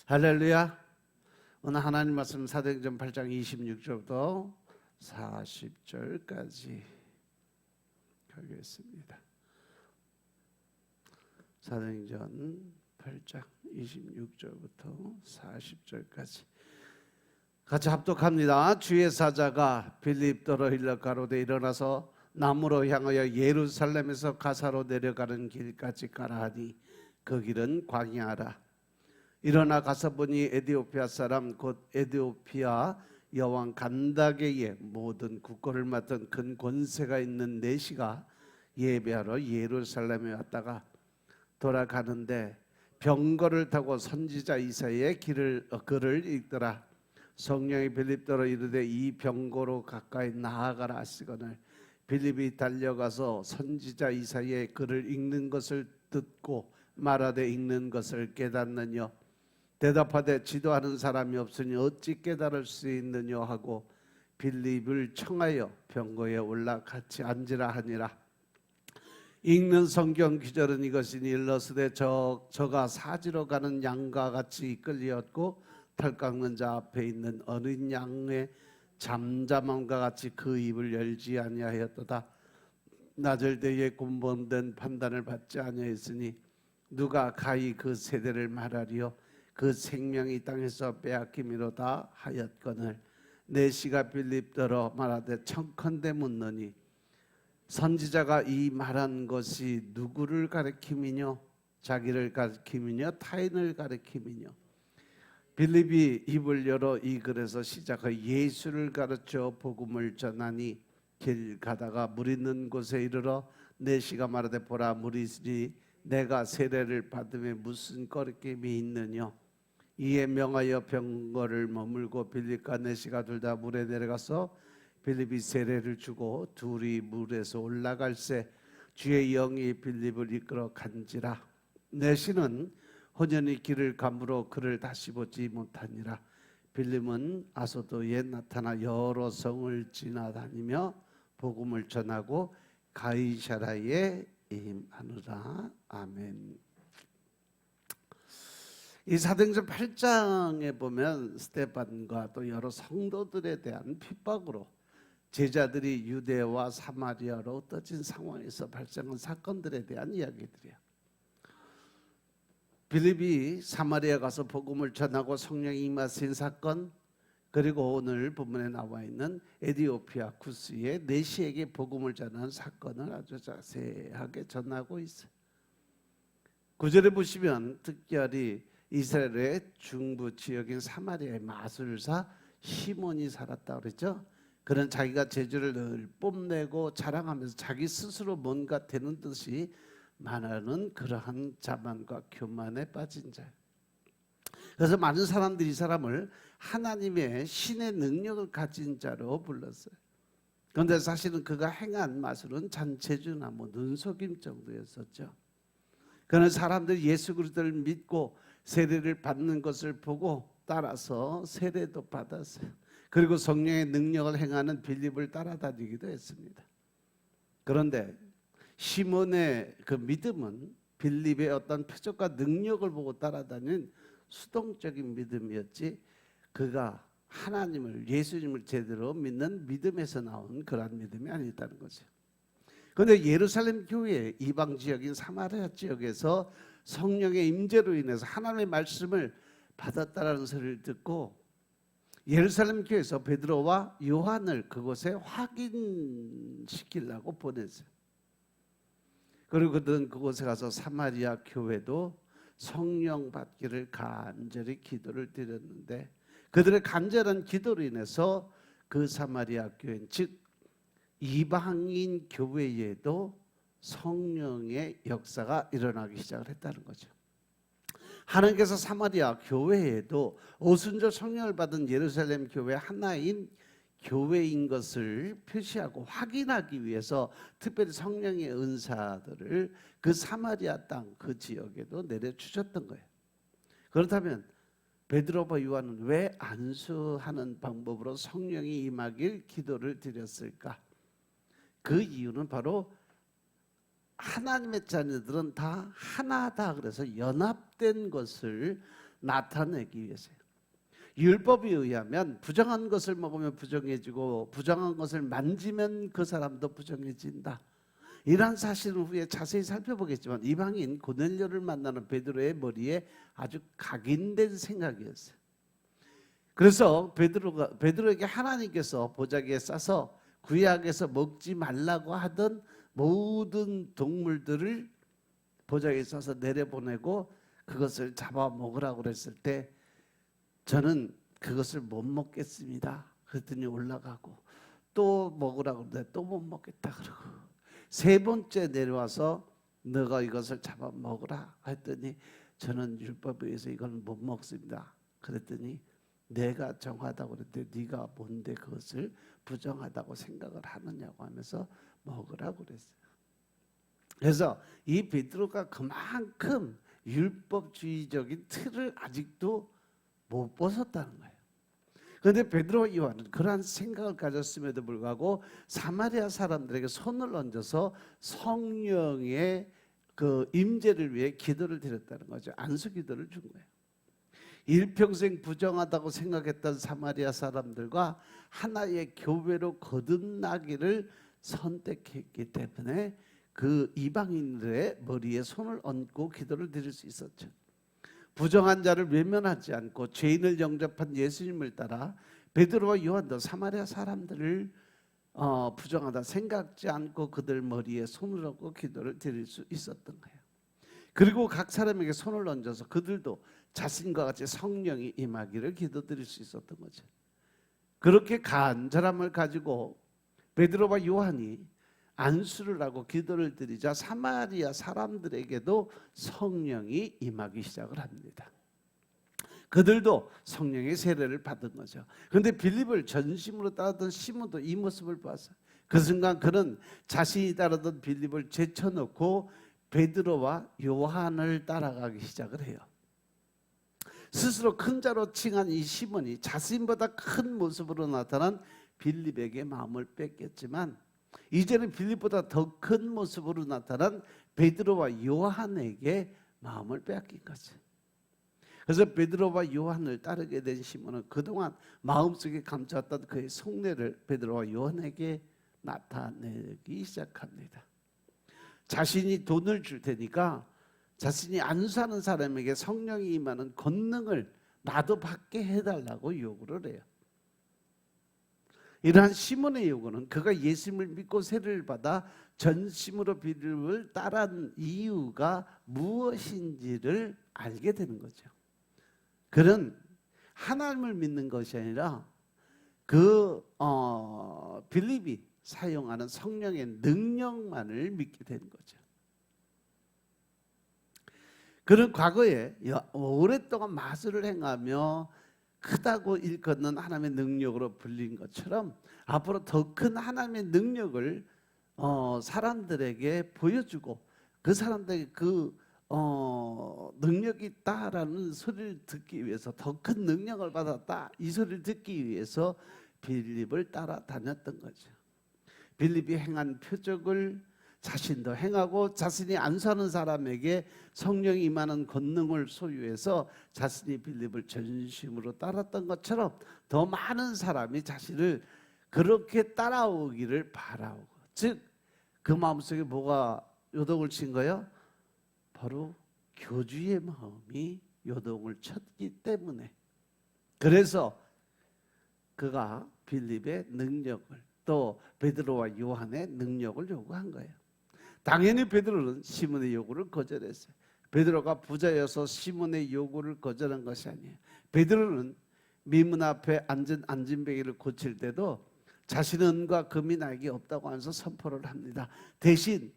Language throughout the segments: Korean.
할렐루야. 오늘 하나님 말씀 사도행전 8장 26절부터 40절까지 하겠습니다. 사도행전 8장 26절부터 40절까지 같이 합독합니다. 주의 사자가 빌립도로 일러 가로되 일어나서 남으로 향하여 예루살렘에서 가사로 내려가는 길까지 가라 하니 그 길은 광야라. 일어나 가서 보니 에디오피아 사람 곧 에디오피아 여왕 간다게의 모든 국고를 맡은 큰 권세가 있는 내시가 예배하러 예루살렘에 왔다가 돌아가는데 병거를 타고 선지자 이사야의 글을 읽더라. 성령이 빌립도로 이르되 이 병거로 가까이 나아가라 하시거늘 빌립이 달려가서 선지자 이사야의 글을 읽는 것을 듣고 말하되 읽는 것을 깨닫느냐. 대답하되 지도하는 사람이 없으니 어찌 깨달을 수 있느냐 하고 빌립을 청하여 병거에 올라 같이 앉으라 하니라. 읽는 성경 귀절은 이것이니 일러스되 저가 사지로 가는 양과 같이 이끌리었고 털 깎는 자 앞에 있는 어린 양의 잠잠함과 같이 그 입을 열지 아니하였도다. 낮을 때에 군번된 판단을 받지 아니하였으니 누가 가히 그 세대를 말하리요. 그 생명이 땅에서 빼앗김이로다 하였거늘 내시가 빌립더러 말하되 청컨대 묻느니 선지자가 이 말한 것이 누구를 가리킴이뇨 자기를 가리킴이뇨 타인을 가리킴이뇨. 빌립이 입을 열어 이 글에서 시작하여 예수를 가르쳐 복음을 전하니 길 가다가 물 있는 곳에 이르러 내시가 말하되 보라 물이 있으니 내가 세례를 받음에 무슨 거리낌이 있느냐. 이에 명하여 병거를 머물고 빌립과 내시가 둘 다 물에 내려가서 빌립이 세례를 주고 둘이 물에서 올라갈새 주의 영이 빌립을 이끌어 간지라. 내시는 혼연히 길을 감으로 그를 다시 보지 못하니라. 빌립은 아소도에 나타나 여러 성을 지나다니며 복음을 전하고 가이사라에 임하느라. 아멘. 이 사도행전 8장에 보면 스데반과 또 여러 성도들에 대한 핍박으로 제자들이 유대와 사마리아로 떠진 상황에서 발생한 사건들에 대한 이야기들이에요. 빌립이 사마리아 가서 복음을 전하고 성령이 임하신 사건, 그리고 오늘 본문에 나와 있는 에디오피아 구스의 내시에게 복음을 전하는 사건을 아주 자세하게 전하고 있어요. 9절에 보시면 특별히 이스라엘의 중부 지역인 사마리아의 마술사 시몬이 살았다고 그랬죠. 그는 자기가 재주를 늘 뽐내고 자랑하면서 자기 스스로 뭔가 되는 듯이 말하는 그러한 자만과 교만에 빠진 자예요. 그래서 많은 사람들이 이 사람을 하나님의 신의 능력을 가진 자로 불렀어요. 그런데 사실은 그가 행한 마술은 잔재주나 눈속임 정도였었죠. 그는 사람들이 예수 그리스도를 믿고 세례를 받는 것을 보고 따라서 세례도 받았어요. 그리고 성령의 능력을 행하는 빌립을 따라다니기도 했습니다. 그런데 시몬의 그 믿음은 빌립의 어떤 표적과 능력을 보고 따라다니는 수동적인 믿음이었지 그가 하나님을 예수님을 제대로 믿는 믿음에서 나온 그런 믿음이 아니었다는 거죠. 그런데 예루살렘 교회 이방 지역인 사마리아 지역에서 성령의 임재로 인해서 하나님의 말씀을 받았다라는 소리를 듣고 예루살렘 교회에서 베드로와 요한을 그곳에 확인시키려고 보냈어요. 그리고 그들은 그곳에 가서 사마리아 교회도 성령 받기를 간절히 기도를 드렸는데 그들의 간절한 기도로 인해서 그 사마리아 교회 즉 이방인 교회에도 성령의 역사가 일어나기 시작을 했다는 거죠. 하나님께서 사마리아 교회에도 오순절 성령을 받은 예루살렘 교회 하나인 교회인 것을 표시하고 확인하기 위해서 특별히 성령의 은사들을 그 사마리아 땅 그 지역에도 내려주셨던 거예요. 그렇다면 베드로와 요한은 왜 안수하는 방법으로 성령이 임하길 기도를 드렸을까? 그 이유는 바로 하나님의 자녀들은 다 하나다. 그래서 연합 헛된 것을 나타내기 위해서요. 율법에 의하면 부정한 것을 먹으면 부정해지고 부정한 것을 만지면 그 사람도 부정해진다. 이러한 사실을 후에 자세히 살펴보겠지만 이방인 고넬료를 만나는 베드로의 머리에 아주 각인된 생각이었어요. 그래서 베드로에게 하나님께서 보자기에 싸서 구약에서 먹지 말라고 하던 모든 동물들을 보자기에 싸서 내려보내고 그것을 잡아 먹으라고 그랬을 때 저는 그것을 못 먹겠습니다. 그랬더니 올라가고 또 먹으라고 그러는데 또 못 먹겠다 그러고 세 번째 내려와서 너가 이것을 잡아 먹으라 했더니 저는 율법에 의해서 이건 못 먹습니다. 그랬더니 내가 정하다고 그랬더니 네가 뭔데 그것을 부정하다고 생각을 하느냐고 하면서 먹으라고 그랬어요. 그래서 이 베드로가 그만큼 율법주의적인 틀을 아직도 못 벗었다는 거예요. 그런데 베드로와 요한은 그러한 생각을 가졌음에도 불구하고 사마리아 사람들에게 손을 얹어서 성령의 그 임재를 위해 기도를 드렸다는 거죠. 안수 기도를 준 거예요. 일평생 부정하다고 생각했던 사마리아 사람들과 하나의 교회로 거듭나기를 선택했기 때문에 그 이방인들의 머리에 손을 얹고 기도를 드릴 수 있었죠. 부정한 자를 외면하지 않고 죄인을 영접한 예수님을 따라 베드로와 요한도 사마리아 사람들을 부정하다 생각지 않고 그들 머리에 손을 얹고 기도를 드릴 수 있었던 거예요. 그리고 각 사람에게 손을 얹어서 그들도 자신과 같이 성령이 임하기를 기도드릴 수 있었던 거죠. 그렇게 간절함을 가지고 베드로와 요한이 안수를 하고 기도를 드리자 사마리아 사람들에게도 성령이 임하기 시작을 합니다. 그들도 성령의 세례를 받은 거죠. 그런데 빌립을 전심으로 따르던 시몬도 이 모습을 봤어요. 그 순간 그는 자신이 따르던 빌립을 제쳐놓고 베드로와 요한을 따라가기 시작을 해요. 스스로 큰 자로 칭한 이 시몬이 자신보다 큰 모습으로 나타난 빌립에게 마음을 뺏겼지만 이제는 빌립보다 더 큰 모습으로 나타난 베드로와 요한에게 마음을 빼앗긴 거지. 그래서 베드로와 요한을 따르게 된 시몬은 그동안 마음속에 감춰왔던 그의 속내를 베드로와 요한에게 나타내기 시작합니다. 자신이 돈을 줄 테니까 자신이 안수하는 사람에게 성령이 임하는 권능을 나도 받게 해달라고 요구를 해요. 이러한 시몬의 요구는 그가 예수님을 믿고 세례를 받아 전심으로 빌립을 따른 이유가 무엇인지를 알게 되는 거죠. 그는 하나님을 믿는 것이 아니라 빌립이 사용하는 성령의 능력만을 믿게 되는 거죠. 그는 과거에 오랫동안 마술을 행하며 크다고 일컫는 하나님의 능력으로 불린 것처럼 앞으로 더 큰 하나님의 능력을 사람들에게 보여주고 그 사람들에게 그 능력이 있다라는 소리를 듣기 위해서 더 큰 능력을 받았다 이 소리를 듣기 위해서 빌립을 따라다녔던 거죠. 빌립이 행한 표적을 자신도 행하고 자신이 안수하는 사람에게 성령이 임하는 권능을 소유해서 자신이 빌립을 전심으로 따랐던 것처럼 더 많은 사람이 자신을 그렇게 따라오기를 바라고, 즉 그 마음속에 뭐가 요동을 친 거예요? 바로 교주의 마음이 요동을 쳤기 때문에. 그래서 그가 빌립의 능력을 또 베드로와 요한의 능력을 요구한 거예요. 당연히 베드로는 시몬의 요구를 거절했어요. 베드로가 부자여서 시몬의 요구를 거절한 것이 아니에요. 베드로는 미문 앞에 앉은 안진뱅이를 고칠 때도 자신의 은과 금이 나에게 없다고 하면서 선포를 합니다. 대신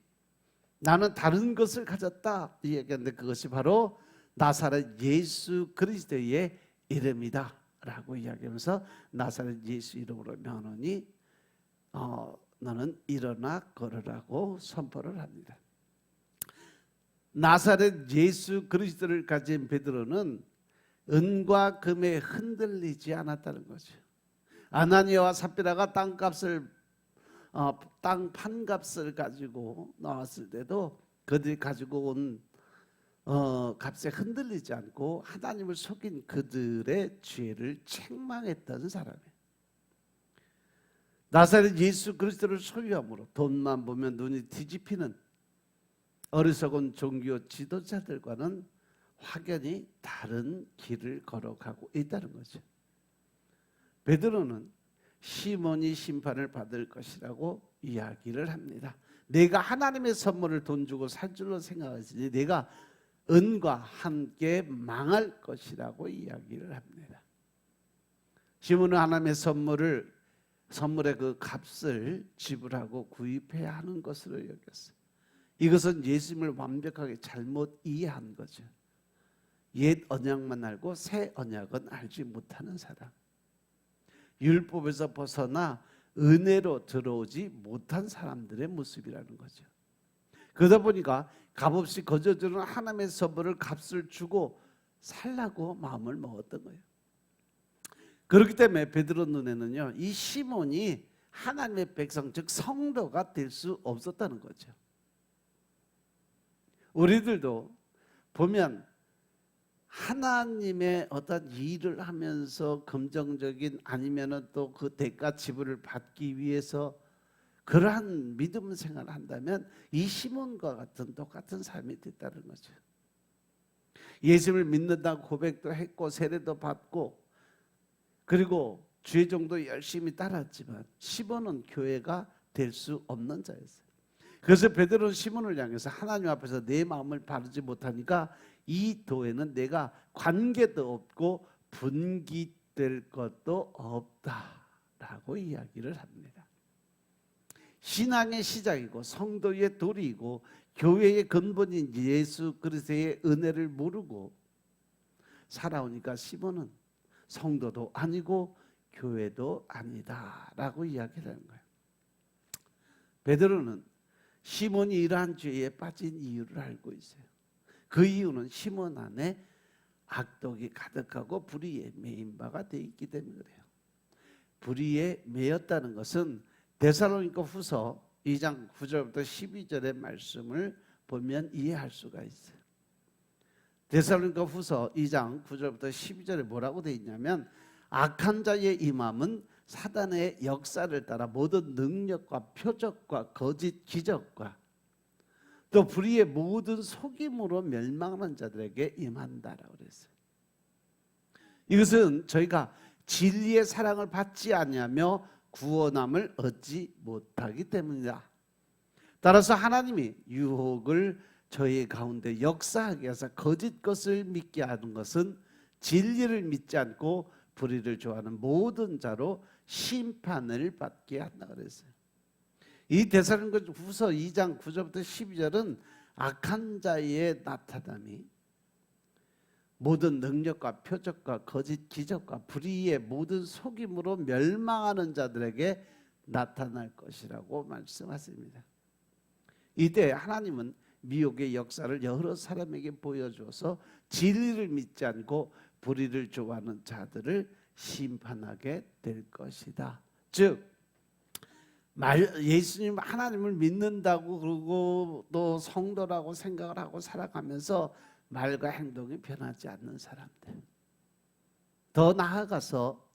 나는 다른 것을 가졌다 이야기하는데 그것이 바로 나사렛 예수 그리스도의 이름이다 라고 이야기하면서 나사렛 예수 이름으로 명하노니 너는 일어나 걸으라고 선포를 합니다. 나사렛 예수 그리스도를 가진 베드로는 은과 금에 흔들리지 않았다는 거죠. 아나니아와 삽비라가 땅 판값을 가지고 나왔을 때도 그들이 가지고 온 값에 흔들리지 않고 하나님을 속인 그들의 죄를 책망했던 사람이에요. 나사렛 예수 그리스도를 소유함으로 돈만 보면 눈이 뒤집히는 어리석은 종교 지도자들과는 확연히 다른 길을 걸어가고 있다는 거죠. 베드로는 시몬이 심판을 받을 것이라고 이야기를 합니다. 내가 하나님의 선물을 돈 주고 살 줄로 생각하시니 내가 은과 함께 망할 것이라고 이야기를 합니다. 시몬은 하나님의 선물의 그 값을 지불하고 구입해야 하는 것으로 여겼어요. 이것은 예수님을 완벽하게 잘못 이해한 거죠. 옛 언약만 알고 새 언약은 알지 못하는 사람. 율법에서 벗어나 은혜로 들어오지 못한 사람들의 모습이라는 거죠. 그러다 보니까 값없이 거저주는 하나님의 선물을 값을 주고 살라고 마음을 먹었던 거예요. 그렇기 때문에 베드로 눈에는요, 이 시몬이 하나님의 백성 즉 성도가 될 수 없었다는 거죠. 우리들도 보면 하나님의 어떤 일을 하면서 긍정적인 아니면은 또 그 대가 지불을 받기 위해서 그러한 믿음 생활을 한다면 이 시몬과 같은 똑같은 삶이 됐다는 거죠. 예수를 믿는다고 고백도 했고 세례도 받고 그리고 주의종도 열심히 따랐지만 시몬은 교회가 될 수 없는 자였어요. 그래서 베드로는 시몬을 향해서 하나님 앞에서 내 마음을 바르지 못하니까 이 도에는 내가 관계도 없고 분기될 것도 없다라고 이야기를 합니다. 신앙의 시작이고 성도의 도리이고 교회의 근본인 예수 그리스도의 은혜를 모르고 살아오니까 시몬은 성도도 아니고 교회도 아니다라고 이야기를 하는 거예요. 베드로는 시몬이 이러한 죄에 빠진 이유를 알고 있어요. 그 이유는 시몬 안에 악독이 가득하고 불의에 매인 바가 돼 있기 때문에 그래요. 불의에 매였다는 것은 데살로니가 후서 2장 9절부터 12절의 말씀을 보면 이해할 수가 있어요. 데살로니가 후서 2장 9절부터 12절에 뭐라고 되어 있냐면 악한 자의 임함은 사단의 역사를 따라 모든 능력과 표적과 거짓 기적과 또 불의의 모든 속임으로 멸망하는 자들에게 임한다라고 그랬어요. 이것은 저희가 진리의 사랑을 받지 아니하며 구원함을 얻지 못하기 때문이다. 따라서 하나님이 유혹을 저희 가운데 역사하게 해서 거짓 것을 믿게 하는 것은 진리를 믿지 않고 불의를 좋아하는 모든 자로 심판을 받게 한다 그랬어요. 이 데살로니가 후서 2장 9절부터 12절은 악한 자의 나타남이 모든 능력과 표적과 거짓 기적과 불의의 모든 속임으로 멸망하는 자들에게 나타날 것이라고 말씀하십니다. 이때 하나님은 미혹의 역사를 여러 사람에게 보여줘서 진리를 믿지 않고 불의를 좋아하는 자들을 심판하게 될 것이다. 즉 예수님 하나님을 믿는다고 그러고 또 성도라고 생각을 하고 살아가면서 말과 행동이 변하지 않는 사람들, 더 나아가서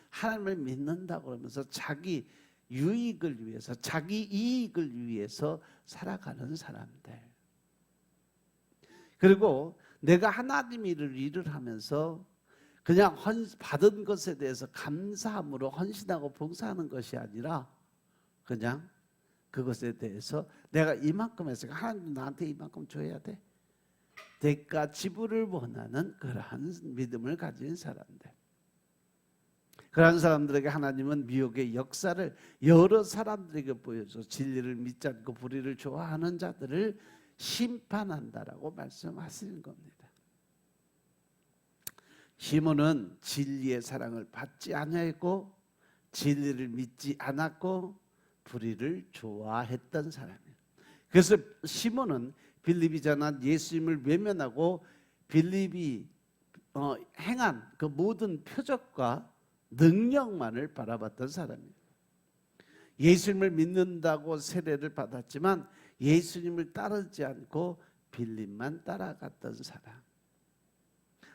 하나님을 믿는다고 그러면서 자기 유익을 위해서 자기 이익을 위해서 살아가는 사람들, 그리고 내가 하나님 일을 하면서 그냥 받은 것에 대해서 감사함으로 헌신하고 봉사하는 것이 아니라 그냥 그것에 대해서 내가 이만큼 했으니까 하나님 나한테 이만큼 줘야 돼. 대가 지불을 원하는 그러한 믿음을 가진 사람들. 그러한 사람들에게 하나님은 미혹의 역사를 여러 사람들에게 보여줘 진리를 믿지 않고 불의를 좋아하는 자들을 심판한다라고 말씀하시는 겁니다. 시몬은 진리의 사랑을 받지 아니하였고 진리를 믿지 않았고 불의를 좋아했던 사람이에요. 그래서 시몬은 빌립이 전한 예수님을 외면하고 빌립이 행한 그 모든 표적과 능력만을 바라봤던 사람이에요. 예수님을 믿는다고 세례를 받았지만 예수님을 따르지 않고 빌립만 따라갔던 사람.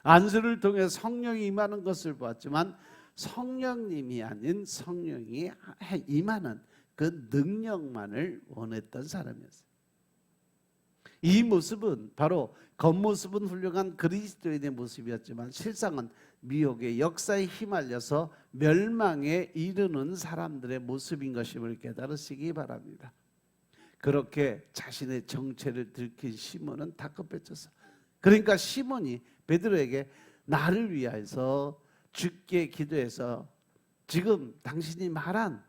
안수를 통해 성령이 임하는 것을 보았지만 성령님이 아닌 성령이 임하는 그 능력만을 원했던 사람이었어요. 이 모습은 바로 겉모습은 훌륭한 그리스도인의 모습이었지만 실상은 미혹의 역사에 휘말려서 멸망에 이르는 사람들의 모습인 것임을 깨달으시기 바랍니다. 그렇게 자신의 정체를 들킨 시몬은 다급해졌어. 그러니까 시몬이 베드로에게 나를 위하여서 주께 기도해서 지금 당신이 말한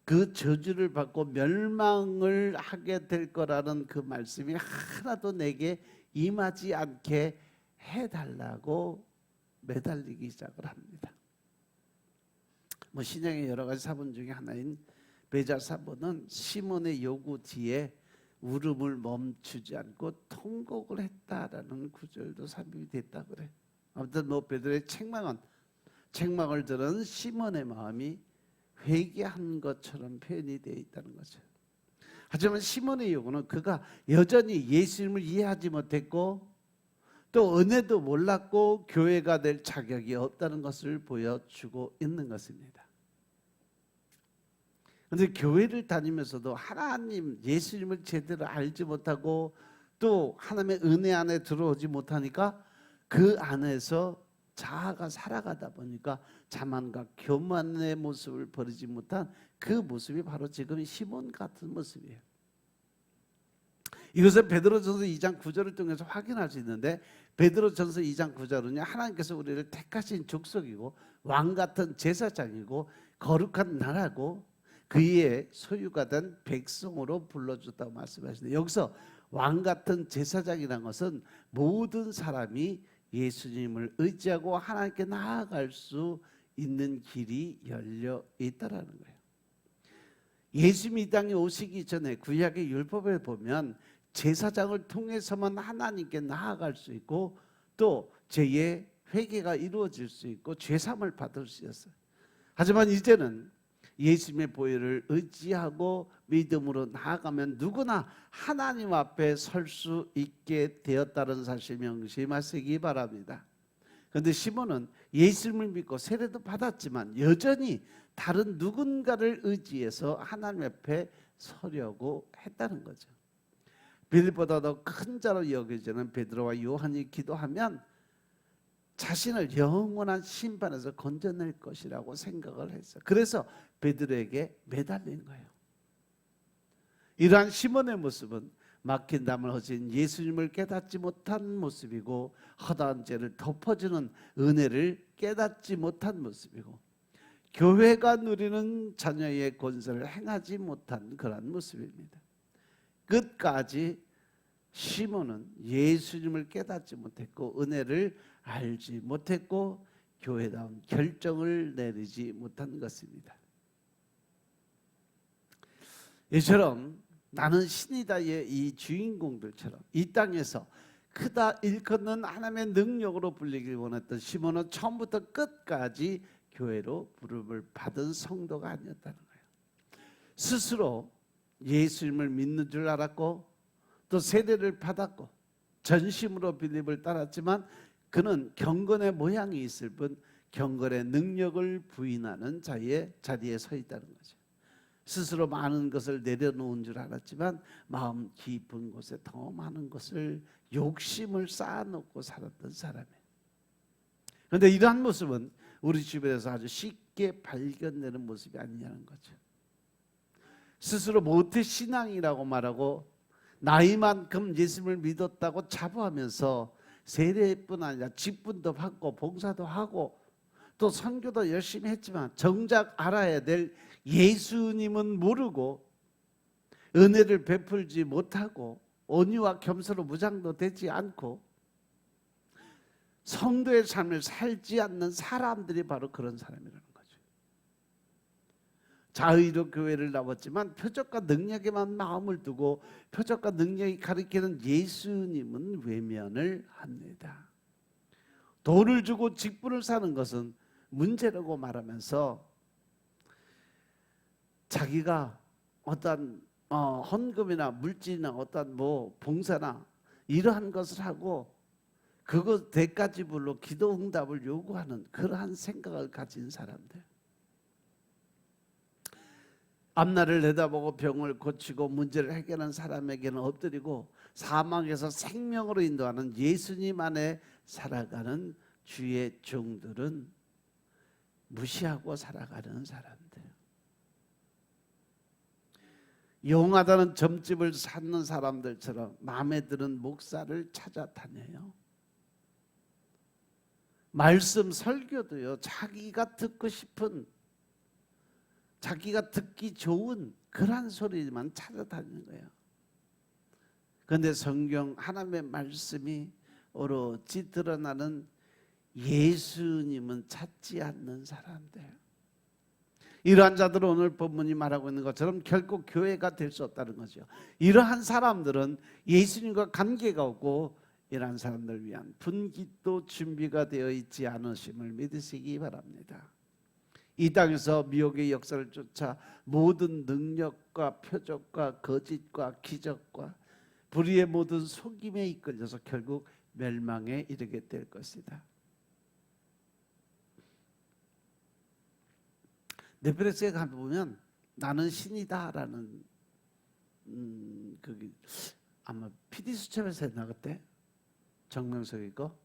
그 저주를 받고 멸망을 하게 될 거라는 그 말씀이 하나도 내게 임하지 않게 해달라고 매달리기 시작을 합니다. 신약의 여러 가지 사본 중에 하나인 베자 사본은 시몬의 요구 뒤에 울음을 멈추지 않고 통곡을 했다라는 구절도 삽입이 됐다 그래. 아무튼 베드로의 책망을 들은 시몬의 마음이 회개한 것처럼 표현이 되어 있다는 거죠. 하지만 시몬의 요구는 그가 여전히 예수님을 이해하지 못했고 또 은혜도 몰랐고 교회가 될 자격이 없다는 것을 보여주고 있는 것입니다. 그런데 교회를 다니면서도 하나님 예수님을 제대로 알지 못하고 또 하나님의 은혜 안에 들어오지 못하니까 그 안에서 자아가 살아가다 보니까 자만과 교만의 모습을 버리지 못한 그 모습이 바로 지금 시몬 같은 모습이에요. 이것은 베드로전서 2장 9절을 통해서 확인할 수 있는데 베드로전서 2장 9절은요 하나님께서 우리를 택하신 족속이고 왕 같은 제사장이고 거룩한 나라고 그의 소유가 된 백성으로 불러줬다고 말씀하시는데 여기서 왕 같은 제사장이라는 것은 모든 사람이 예수님을 의지하고 하나님께 나아갈 수 있는 길이 열려 있다라는 거예요. 예수님이 이 땅에 오시기 전에 구약의 율법에 보면 제사장을 통해서만 하나님께 나아갈 수 있고 또 죄의 회개가 이루어질 수 있고 죄사함을 받을 수 있었어요. 하지만 이제는 예수님의 보혈을 의지하고 믿음으로 나아가면 누구나 하나님 앞에 설 수 있게 되었다는 사실 명심하시기 바랍니다. 그런데 시몬은 예수님을 믿고 세례도 받았지만 여전히 다른 누군가를 의지해서 하나님 앞에 서려고 했다는 거죠. 빌립보다 더 큰 자로 여겨지는 베드로와 요한이 기도하면 자신을 영원한 심판에서 건져낼 것이라고 생각을 했어요. 그래서 베드로에게 매달린 거예요. 이러한 시몬의 모습은 막힌 담을 허신 예수님을 깨닫지 못한 모습이고 허다한 죄를 덮어주는 은혜를 깨닫지 못한 모습이고 교회가 누리는 자녀의 권세를 행하지 못한 그런 모습입니다. 끝까지 시몬은 예수님을 깨닫지 못했고 은혜를 알지 못했고 교회다운 결정을 내리지 못한 것입니다. 이처럼 나는 신이다의 이 주인공들처럼 이 땅에서 크다 일컫는 하나님의 능력으로 불리길 원했던 시몬은 처음부터 끝까지 교회로 부름을 받은 성도가 아니었다는 거예요. 스스로 예수님을 믿는 줄 알았고 또 세례를 받았고 전심으로 빌립을 따랐지만 그는 경건의 모양이 있을 뿐 경건의 능력을 부인하는 자리에 서 있다는 거죠. 스스로 많은 것을 내려놓은 줄 알았지만 마음 깊은 곳에 더 많은 것을 욕심을 쌓아놓고 살았던 사람이에요. 그런데 이러한 모습은 우리 주변에서 아주 쉽게 발견되는 모습이 아니냐는 거죠. 스스로 모태 신앙이라고 말하고 나이만큼 예수님을 믿었다고 자부하면서 세례뿐 아니라 직분도 받고 봉사도 하고 또 선교도 열심히 했지만 정작 알아야 될 예수님은 모르고 은혜를 베풀지 못하고 온유와 겸손으로 무장도 되지 않고 성도의 삶을 살지 않는 사람들이 바로 그런 사람이라는 거죠. 자의로 교회를 나왔지만 표적과 능력에만 마음을 두고 표적과 능력이 가리키는 예수님은 외면을 합니다. 돈을 주고 직분을 사는 것은 문제라고 말하면서 자기가 어떤 헌금이나 물질이나 어떤 뭐 봉사나 이러한 것을 하고 그것 대가지불로 기도 응답을 요구하는 그러한 생각을 가진 사람들, 앞날을 내다보고 병을 고치고 문제를 해결하는 사람에게는 엎드리고 사망에서 생명으로 인도하는 예수님 안에 살아가는 주의 종들은 무시하고 살아가는 사람들, 용하다는 점집을 찾는 사람들처럼 마음에 드는 목사를 찾아다녀요. 말씀 설교도요, 자기가 듣고 싶은, 자기가 듣기 좋은 그런 소리만 찾아다니는 거예요. 그런데 성경 하나님의 말씀이 오로지 드러나는 예수님은 찾지 않는 사람들, 이러한 자들은 오늘 본문이 말하고 있는 것처럼 결국 교회가 될 수 없다는 거죠. 이러한 사람들은 예수님과 관계가 없고 이러한 사람들을 위한 분깃도 준비가 되어 있지 않으심을 믿으시기 바랍니다. 이 땅에서 미혹의 역사를 쫓아 모든 능력과 표적과 거짓과 기적과 불의의 모든 속임에 이끌려서 결국 멸망에 이르게 될 것이다. 넷플릭스에 가보면 나는 신이다라는 그게 아마 PD 수첩에서 했나 그때 정명석이 거.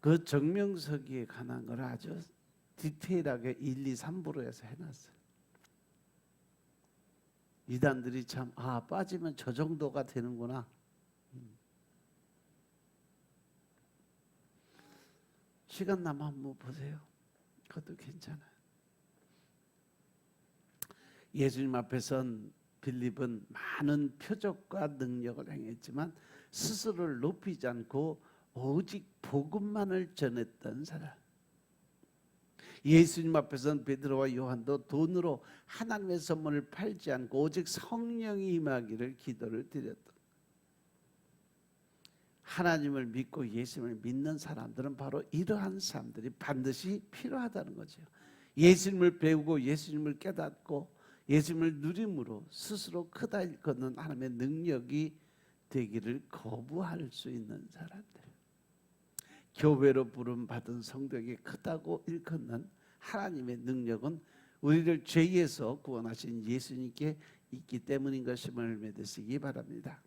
그 정명석이에 관한 걸 아주 디테일하게 1, 2, 3부로 해서 해놨어요. 이단들이 참 빠지면 저 정도가 되는구나. 시간 남아 한번 보세요. 그것도 괜찮아요. 예수님 앞에 선 빌립은 많은 표적과 능력을 행했지만 스스로를 높이지 않고 오직 복음만을 전했던 사람. 예수님 앞에 선 베드로와 요한도 돈으로 하나님의 선물을 팔지 않고 오직 성령이 임하기를 기도를 드렸다. 하나님을 믿고 예수님을 믿는 사람들은 바로 이러한 사람들이 반드시 필요하다는 거죠. 예수님을 배우고 예수님을 깨닫고 예수님을 누림으로 스스로 크다 일컫는 하나님의 능력이 되기를 거부할 수 있는 사람들, 교회로 부름받은 성도에게 크다고 일컫는 하나님의 능력은 우리를 죄에서 구원하신 예수님께 있기 때문인 것임을 믿으시기 바랍니다.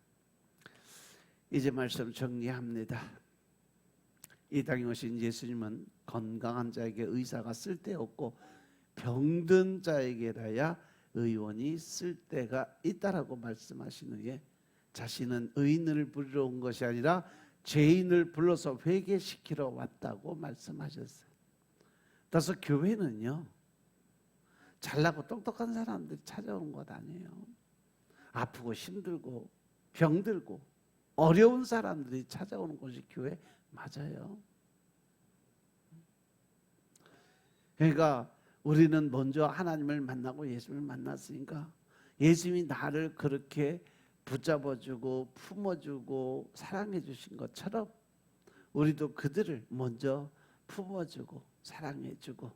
이제 말씀 정리합니다. 이 땅에 오신 예수님은 건강한 자에게 의사가 쓸데없고 병든 자에게라야 의원이 쓸데가 있다라고 말씀하신 후에 자신은 의인을 부르러 온 것이 아니라 죄인을 불러서 회개시키러 왔다고 말씀하셨어요. 따라서 교회는요, 잘나고 똑똑한 사람들이 찾아오는 것 아니에요. 아프고 힘들고 병들고 어려운 사람들이 찾아오는 곳이 교회 맞아요. 그러니까 우리는 먼저 하나님을 만나고 예수님을 만났으니까 예수님이 나를 그렇게 붙잡아주고 품어주고 사랑해주신 것처럼 우리도 그들을 먼저 품어주고 사랑해주고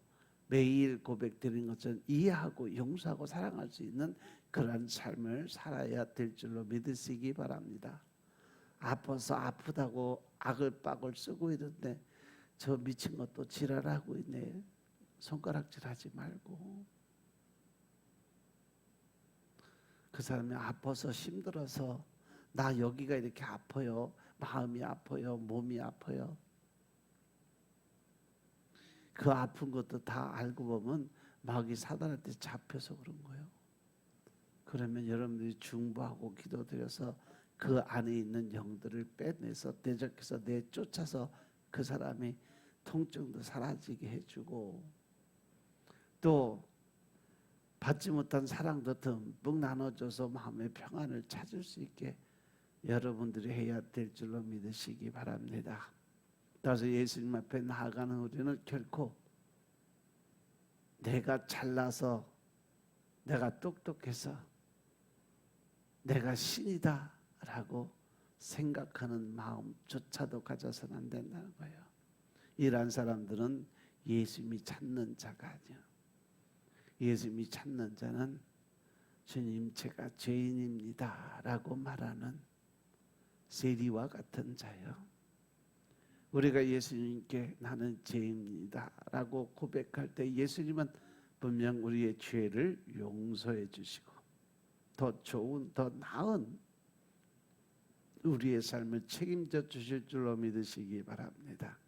매일 고백드리는 것처럼 이해하고 용서하고 사랑할 수 있는 그런 삶을 살아야 될 줄로 믿으시기 바랍니다. 아파서 아프다고 아글박을 쓰고 있는데 저 미친 것도 지랄하고 있네. 손가락질하지 말고. 그 사람이 아파서 힘들어서 나 여기가 이렇게 아파요. 마음이 아파요. 몸이 아파요. 그 아픈 것도 다 알고 보면 마귀 사단한테 잡혀서 그런 거예요. 그러면 여러분들이 중보하고 기도드려서 그 안에 있는 영들을 빼내서 대적해서 내쫓아서 그 사람이 통증도 사라지게 해주고 또 받지 못한 사랑도 듬뿍 나눠줘서 마음의 평안을 찾을 수 있게 여러분들이 해야 될 줄로 믿으시기 바랍니다. 따라서 예수님 앞에 나아가는 우리는 결코 내가 잘나서 내가 똑똑해서 내가 신이다 라고 생각하는 마음조차도 가져서는 안 된다는 거예요. 이러한 사람들은 예수님이 찾는 자가 아니야. 예수님이 찾는 자는 주님 제가 죄인입니다 라고 말하는 세리와 같은 자요. 우리가 예수님께 나는 죄인입니다 라고 고백할 때 예수님은 분명 우리의 죄를 용서해 주시고 더 좋은 더 나은 우리의 삶을 책임져 주실 줄로 믿으시기 바랍니다.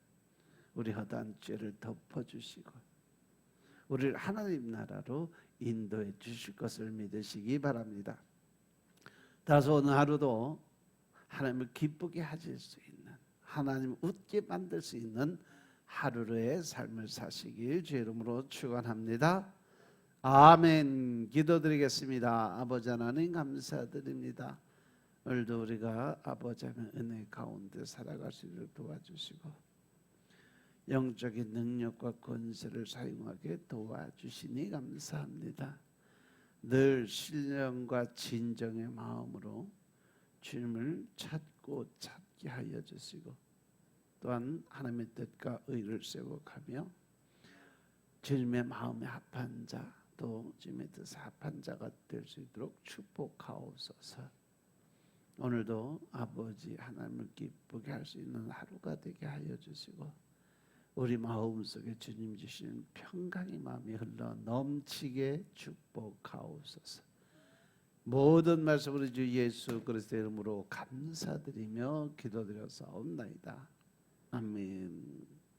우리 허다한 죄를 덮어주시고 우리를 하나님 나라로 인도해 주실 것을 믿으시기 바랍니다. 따라서 오늘 하루도 하나님을 기쁘게 하실 수 있는, 하나님을 웃게 만들 수 있는 하루의 삶을 사시길 주의 이름으로 축원합니다. 아멘. 기도드리겠습니다. 아버지 하나님 감사드립니다. 오늘도 우리가 아버지 하나님 은혜 가운데 살아갈 수 있도록 도와주시고 영적인 능력과 권세를 사용하게 도와주시니 감사합니다. 늘 신령과 진정의 마음으로 주님을 찾고 찾게 하여 주시고 또한 하나님의 뜻과 의를 세워가며 주님의 마음에 합한 자 또 주님의 뜻에 합한 자가 될 수 있도록 축복하옵소서. 오늘도 아버지 하나님을 기쁘게 할 수 있는 하루가 되게 하여 주시고 우리 마음속에 주님 주시는 평강의 마음이 흘러 넘치게 축복하옵소서. 모든 말씀 우리 주 예수 그리스도의 이름으로 감사드리며 기도드려사옵나이다. 아멘.